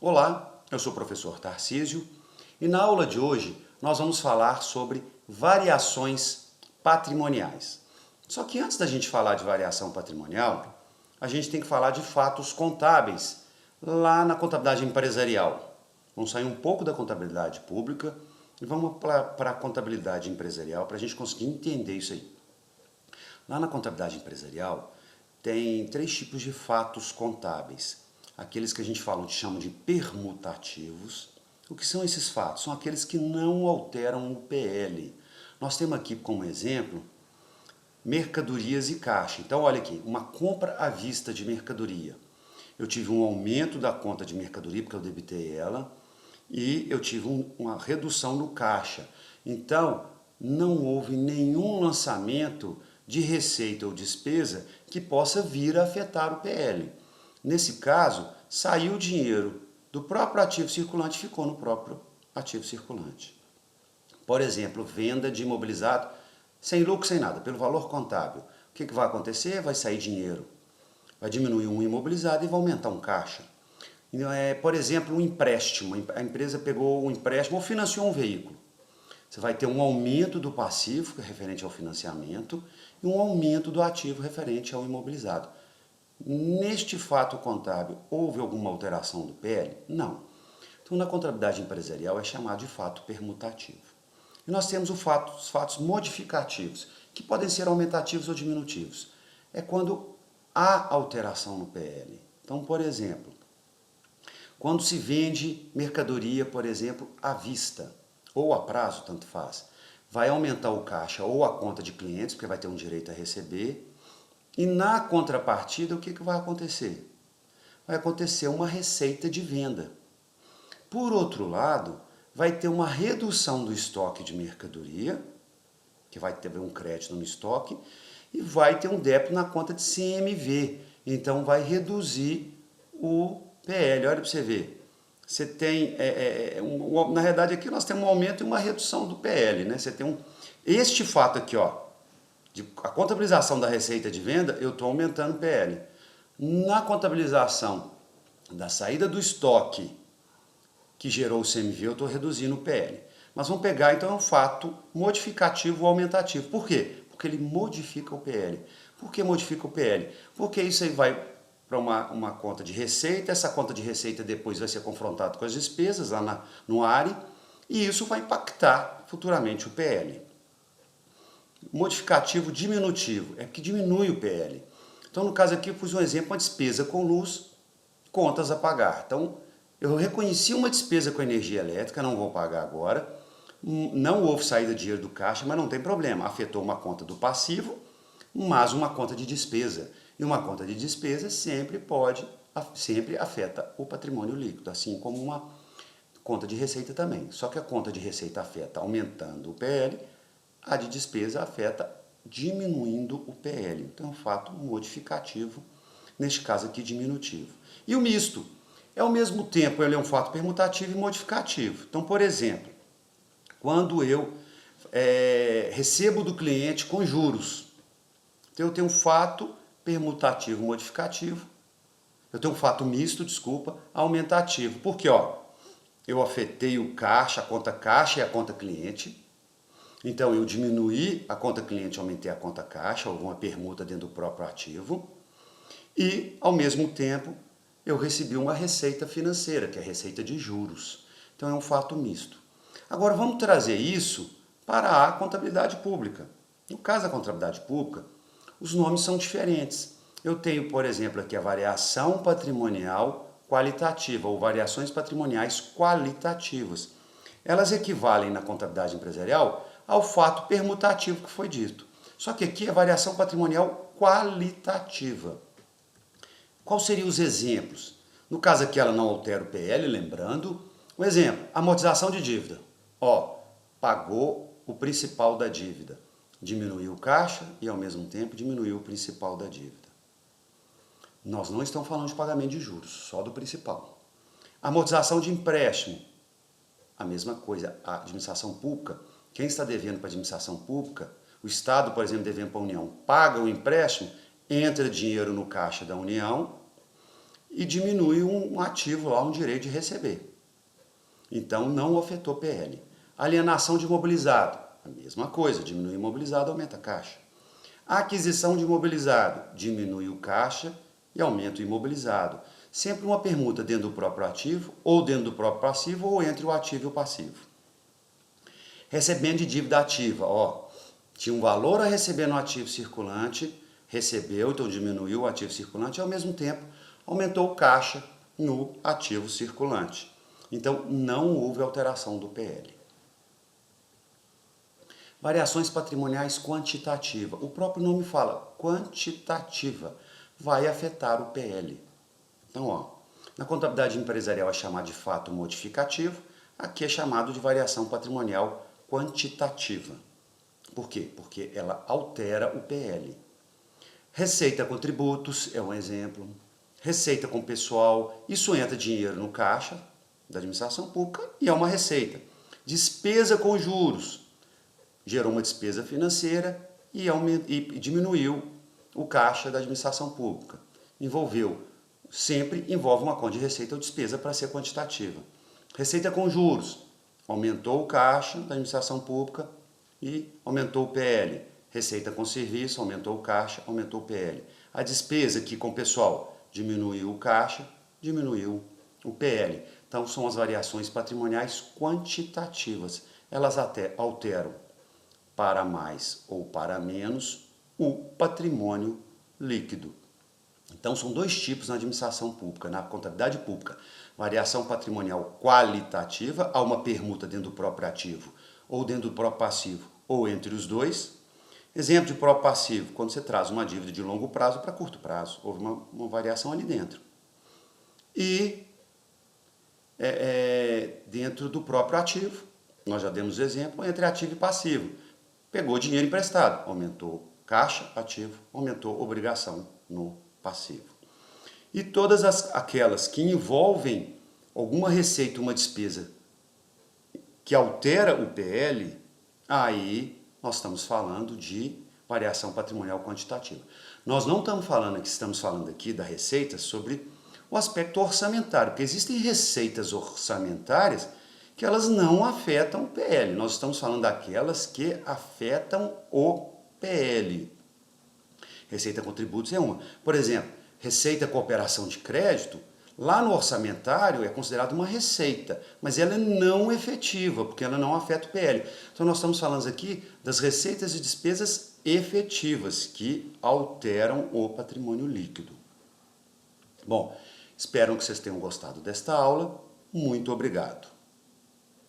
Olá, eu sou o professor Tarcísio e na aula de hoje nós vamos falar sobre variações patrimoniais. Só que antes da gente falar de variação patrimonial, a gente tem que falar de fatos contábeis lá na contabilidade empresarial. Vamos sair um pouco da contabilidade pública e vamos para a contabilidade empresarial para a gente conseguir entender isso aí. Lá na contabilidade empresarial tem três tipos de fatos contábeis. Aqueles que a gente chama de permutativos. O que são esses fatos? São aqueles que não alteram o PL. Nós temos aqui como exemplo mercadorias e caixa. Então olha aqui, uma compra à vista de mercadoria. Eu tive um aumento da conta de mercadoria porque eu debitei ela e eu tive uma redução no caixa. Então não houve nenhum lançamento de receita ou despesa que possa vir a afetar o PL. Nesse caso, saiu o dinheiro do próprio ativo circulante e ficou no próprio ativo circulante. Por exemplo, venda de imobilizado sem lucro, sem nada, pelo valor contábil. O que vai acontecer? Vai sair dinheiro. Vai diminuir um imobilizado e vai aumentar um caixa. Por exemplo, um empréstimo. A empresa pegou um empréstimo ou financiou um veículo. Você vai ter um aumento do passivo referente ao financiamento e um aumento do ativo referente ao imobilizado. Neste fato contábil, houve alguma alteração do PL? Não. Então, na contabilidade empresarial é chamado de fato permutativo. E nós temos os fatos modificativos, que podem ser aumentativos ou diminutivos. É quando há alteração no PL. Então, por exemplo, quando se vende mercadoria, por exemplo, à vista ou a prazo, tanto faz, vai aumentar o caixa ou a conta de clientes, porque vai ter um direito a receber. E na contrapartida, o que vai acontecer? Vai acontecer uma receita de venda. Por outro lado, vai ter uma redução do estoque de mercadoria, que vai ter um crédito no estoque, e vai ter um débito na conta de CMV. Então vai reduzir o PL. Olha para você ver. Você tem, na realidade aqui nós temos um aumento e uma redução do PL, né? Você tem este fato aqui, ó, a contabilização da receita de venda, eu estou aumentando o PL. Na contabilização da saída do estoque que gerou o CMV, eu estou reduzindo o PL. Mas vamos pegar então um fato modificativo ou aumentativo. Por quê? Porque ele modifica o PL. Por que modifica o PL? Porque isso aí vai para uma conta de receita, essa conta de receita depois vai ser confrontada com as despesas lá no ARE, e isso vai impactar futuramente o PL. Modificativo diminutivo, é que diminui o PL. Então, no caso aqui, eu pus um exemplo, uma despesa com luz, contas a pagar. Então, eu reconheci uma despesa com energia elétrica, não vou pagar agora, não houve saída de dinheiro do caixa, mas não tem problema, afetou uma conta do passivo, mas uma conta de despesa. E uma conta de despesa sempre afeta o patrimônio líquido, assim como uma conta de receita também. Só que a conta de receita afeta aumentando o PL, a de despesa afeta diminuindo o PL. Então é um fato modificativo, neste caso aqui diminutivo. E o misto? Ao mesmo tempo ele é um fato permutativo e modificativo. Então, por exemplo, quando eu recebo do cliente com juros, então eu tenho um fato permutativo modificativo, eu tenho um fato misto, aumentativo. Porque eu afetei o caixa, a conta caixa e a conta cliente. Então, eu diminuí a conta cliente, aumentei a conta caixa, alguma permuta dentro do próprio ativo. E, ao mesmo tempo, eu recebi uma receita financeira, que é a receita de juros. Então, é um fato misto. Agora, vamos trazer isso para a contabilidade pública. No caso da contabilidade pública, os nomes são diferentes. Eu tenho, por exemplo, aqui a variação patrimonial qualitativa, ou variações patrimoniais qualitativas. Elas equivalem na contabilidade empresarial ao fato permutativo que foi dito. Só que aqui é variação patrimonial qualitativa. Quais seriam os exemplos? No caso aqui ela não altera o PL, lembrando. Um exemplo, amortização de dívida. Pagou o principal da dívida. Diminuiu o caixa e ao mesmo tempo diminuiu o principal da dívida. Nós não estamos falando de pagamento de juros, só do principal. Amortização de empréstimo. A mesma coisa, a administração pública. Quem está devendo para a administração pública, o Estado, por exemplo, devendo para a União, paga o empréstimo, entra dinheiro no caixa da União e diminui um ativo lá, um direito de receber. Então não afetou PL. Alienação de imobilizado, a mesma coisa, diminui o imobilizado, aumenta a caixa. Aquisição de imobilizado, diminui o caixa e aumenta o imobilizado. Sempre uma permuta dentro do próprio ativo, ou dentro do próprio passivo, ou entre o ativo e o passivo. Recebendo de dívida ativa, tinha um valor a receber no ativo circulante, recebeu, então diminuiu o ativo circulante e ao mesmo tempo aumentou o caixa no ativo circulante. Então não houve alteração do PL. Variações patrimoniais quantitativas. O próprio nome fala quantitativa, vai afetar o PL. Então, na contabilidade empresarial é chamado de fato modificativo, aqui é chamado de variação patrimonial quantitativa. Por quê? Porque ela altera o PL. Receita com tributos é um exemplo. Receita com pessoal, isso entra dinheiro no caixa da administração pública e é uma receita. Despesa com juros, gerou uma despesa financeira e diminuiu o caixa da administração pública. Sempre envolve uma conta de receita ou despesa para ser quantitativa. Receita com juros, aumentou o caixa da administração pública e aumentou o PL. Receita com serviço, aumentou o caixa, aumentou o PL. A despesa aqui com o pessoal, diminuiu o caixa, diminuiu o PL. Então são as variações patrimoniais quantitativas. Elas até alteram para mais ou para menos o patrimônio líquido. Então são dois tipos na administração pública, na contabilidade pública. Variação patrimonial qualitativa, há uma permuta dentro do próprio ativo, ou dentro do próprio passivo, ou entre os dois. Exemplo de próprio passivo, quando você traz uma dívida de longo prazo para curto prazo, houve uma variação ali dentro. E dentro do próprio ativo, nós já demos exemplo, entre ativo e passivo. Pegou dinheiro emprestado, aumentou caixa, ativo, aumentou obrigação no passivo. E todas aquelas que envolvem alguma receita, uma despesa que altera o PL, aí nós estamos falando de variação patrimonial quantitativa. Nós não estamos falando aqui da receita sobre o aspecto orçamentário, porque existem receitas orçamentárias que elas não afetam o PL. Nós estamos falando daquelas que afetam o PL. Receita com tributos é uma. Por exemplo, receita com operação de crédito, lá no orçamentário é considerada uma receita, mas ela é não efetiva, porque ela não afeta o PL. Então nós estamos falando aqui das receitas e despesas efetivas que alteram o patrimônio líquido. Bom, espero que vocês tenham gostado desta aula. Muito obrigado.